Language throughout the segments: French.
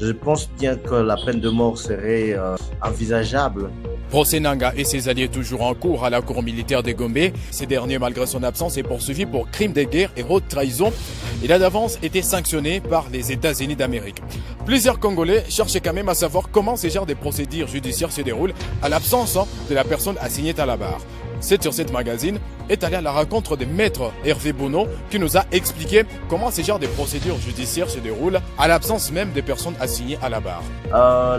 Je pense bien que la peine de mort serait envisageable. Procès Nanga et ses alliés toujours en cours à la cour militaire de Gombe. Ces derniers, malgré son absence, est poursuivi pour crimes de guerre et haute trahison. Il a d'avance été sanctionné par les États-Unis d'Amérique. Plusieurs Congolais cherchent quand même à savoir comment ces genres de procédures judiciaires se déroulent à l'absence de la personne assignée à la barre. 7 sur 7 magazine est allé à la rencontre de maître Hervé Bono qui nous a expliqué comment ces genres de procédures judiciaires se déroulent à l'absence même des personnes assignées à la barre.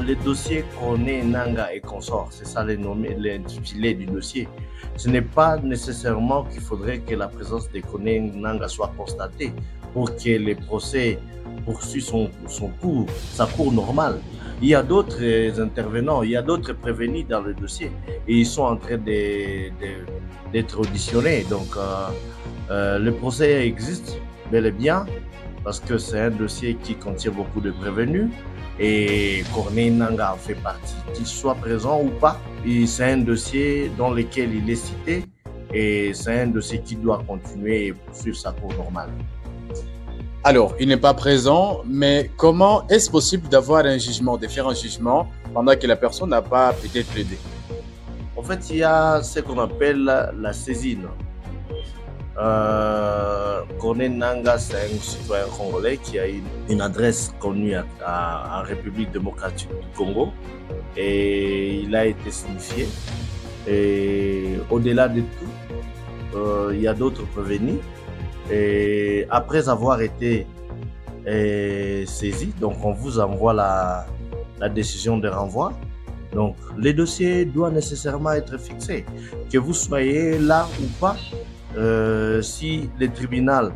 Les dossiers Koné, Nanga et consorts, c'est ça l'intitulé du dossier. Ce n'est pas nécessairement qu'il faudrait que la présence des Koné, Nanga soit constatée pour que les procès poursuivent sa cours normale. Il y a d'autres intervenants, il y a d'autres prévenus dans le dossier et ils sont en train d'être auditionnés. Donc, le procès existe bel et bien parce que c'est un dossier qui contient beaucoup de prévenus et Corneille Nanga en fait partie, qu'il soit présent ou pas. C'est un dossier dans lequel il est cité et c'est un dossier qui doit continuer et poursuivre sa cour normale. Alors, il n'est pas présent, mais comment est-ce possible d'avoir un jugement, de faire un jugement pendant que la personne n'a pas peut-être plaidé? En fait, il y a ce qu'on appelle la saisine. Corneille Nanga, c'est un citoyen congolais qui a une adresse connue en République démocratique du Congo et il a été signifié. Et au-delà de tout, il y a d'autres prévenus. Et après avoir été saisi, donc on vous envoie la décision de renvoi. Donc les dossiers doivent nécessairement être fixés. Que vous soyez là ou pas, si le tribunal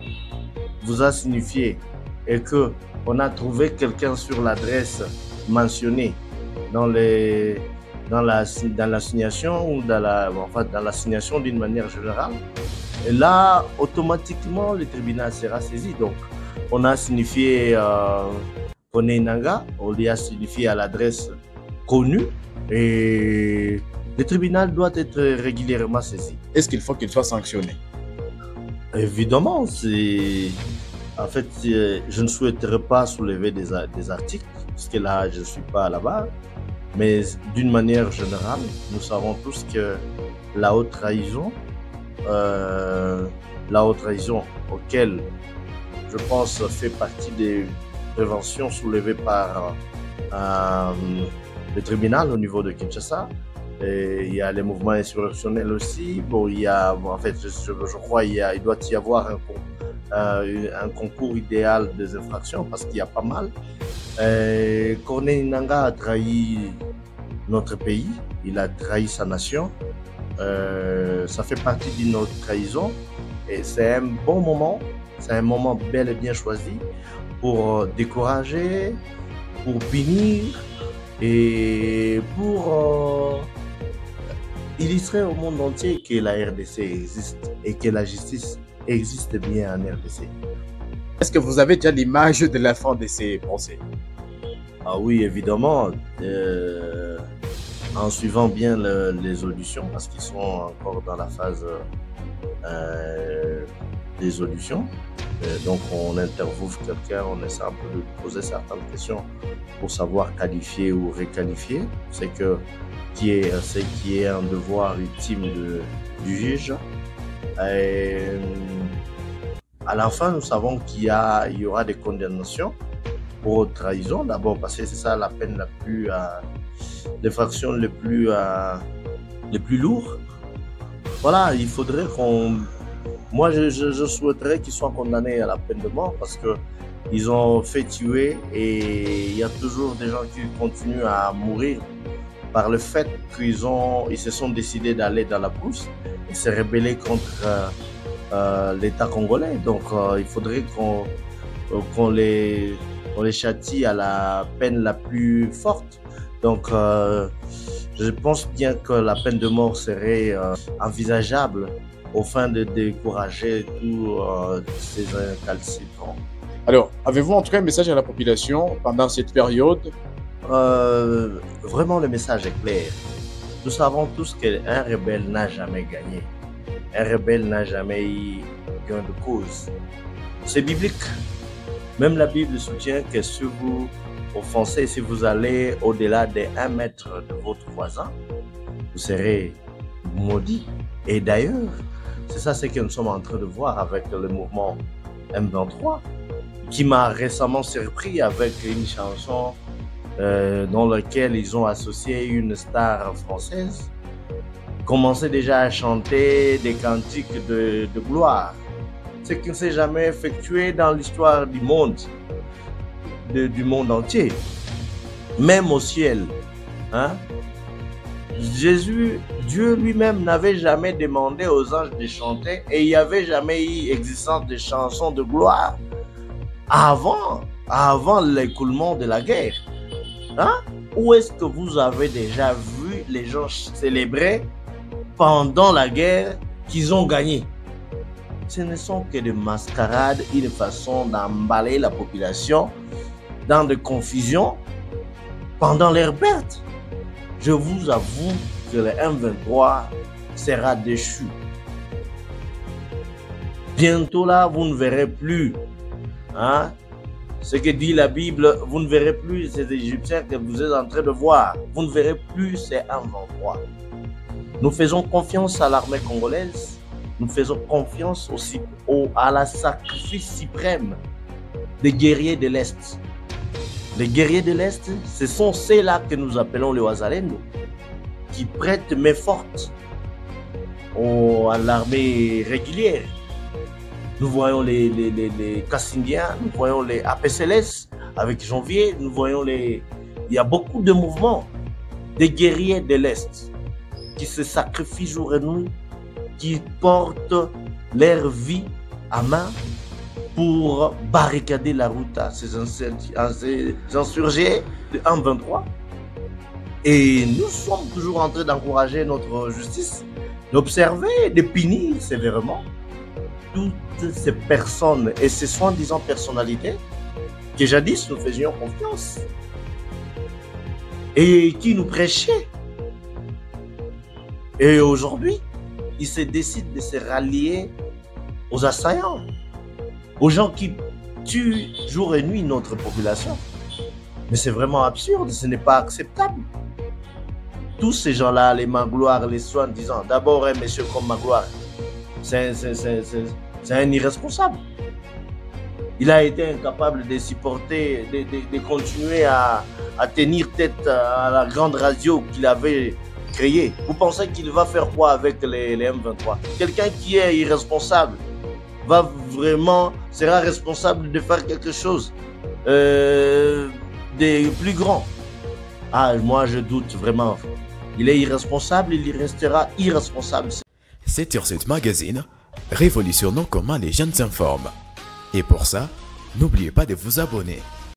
vous a signifié et qu'on a trouvé quelqu'un sur l'adresse mentionnée dans l'assignation ou dans l'assignation d'une manière générale, et là, automatiquement, le tribunal sera saisi. Donc, on a signifié Corneille Nanga, on lui a signifié à l'adresse connue et le tribunal doit être régulièrement saisi. Est-ce qu'il faut qu'il soit sanctionné? Évidemment, en fait, je ne souhaiterais pas soulever des articles, parce que là, je ne suis pas là-bas. Mais d'une manière générale, nous savons tous que la haute trahison, auquel je pense fait partie des préventions soulevées par le tribunal au niveau de Kinshasa. Et il y a les mouvements insurrectionnels aussi. Bon, en fait, je crois il doit y avoir un concours idéal des infractions parce qu'il y a pas mal. Corneille Nanga a trahi notre pays, il a trahi sa nation. Ça fait partie d'une autre trahison et c'est un bon moment, c'est un moment bel et bien choisi pour décourager, pour punir et pour illustrer au monde entier que la RDC existe et que la justice existe bien en RDC. Est-ce que vous avez déjà l'image de la fin de ces procès? Ah oui, évidemment. En suivant bien les auditions, parce qu'ils sont encore dans la phase des auditions. Donc on interviewe quelqu'un, on essaie un peu de poser certaines questions pour savoir qualifier ou requalifier. C'est qui est un devoir ultime du juge. Et à la fin, nous savons qu'il y aura des condamnations pour trahison. D'abord parce que c'est ça la peine la plus l'infraction les plus lourdes. Voilà, il faudrait moi je souhaiterais qu'ils soient condamnés à la peine de mort parce que ils ont fait tuer et il y a toujours des gens qui continuent à mourir par le fait qu'ils se sont décidés d'aller dans la brousse et se rebeller contre l'État congolais. Donc il faudrait qu'on les châtie à la peine la plus forte. Donc, je pense bien que la peine de mort serait envisageable au fin de décourager tous ces incalcitrants. Alors, avez-vous en tout cas un message à la population pendant cette période? Vraiment, le message est clair. Nous savons tous qu'un rebelle n'a jamais gagné. Un rebelle n'a jamais eu gain de cause. C'est biblique. Même la Bible soutient que si vous aux Français, si vous allez au-delà des 1 mètre de votre voisin, vous serez maudit. Et d'ailleurs, c'est ça ce que nous sommes en train de voir avec le mouvement M23, qui m'a récemment surpris avec une chanson dans laquelle ils ont associé une star française, commençaient déjà à chanter des cantiques de gloire, ce qui ne s'est jamais effectué dans l'histoire du monde entier, même au ciel. Hein? Dieu lui-même n'avait jamais demandé aux anges de chanter et il n'y avait jamais eu existence de chansons de gloire avant l'écoulement de la guerre. Hein? Où est-ce que vous avez déjà vu les gens célébrer pendant la guerre qu'ils ont gagné? Ce ne sont que des mascarades, une façon d'emballer la population dans des confusions pendant leur perte. Je vous avoue que le M23 sera déchu. Bientôt là, vous ne verrez plus ce que dit la Bible, vous ne verrez plus ces Égyptiens que vous êtes en train de voir. Vous ne verrez plus ces M23. Nous faisons confiance à l'armée congolaise. Nous faisons confiance aussi à la sacrifice suprême des guerriers de l'Est. Les guerriers de l'Est, ce sont ceux-là que nous appelons les Wazalendo, qui prêtent main forte à l'armée régulière. Nous voyons les Kassindiens, nous voyons les APCLS avec Janvier, nous voyons il y a beaucoup de mouvements des guerriers de l'Est qui se sacrifient jour et nuit, qui portent leur vie à main pour barricader la route à ces insurgés de M23. Et nous sommes toujours en train d'encourager notre justice, d'observer, de punir sévèrement toutes ces personnes et ces soi-disant personnalités que jadis nous faisions confiance et qui nous prêchaient. Et aujourd'hui, ils se décident de se rallier aux assaillants, aux gens qui tuent jour et nuit notre population. Mais c'est vraiment absurde, ce n'est pas acceptable. Tous ces gens-là, les Magloire, les soi-disant, d'abord un monsieur comme Magloire, c'est un irresponsable. Il a été incapable de supporter, de continuer à tenir tête à la grande radio qu'il avait créée. Vous pensez qu'il va faire quoi avec les M23? Quelqu'un qui est irresponsable sera responsable de faire quelque chose de plus grand. Ah, moi je doute vraiment. Il est irresponsable, il restera irresponsable. C'est sur ce magazine, révolutionnons comment les jeunes s'informent. Et pour ça, n'oubliez pas de vous abonner.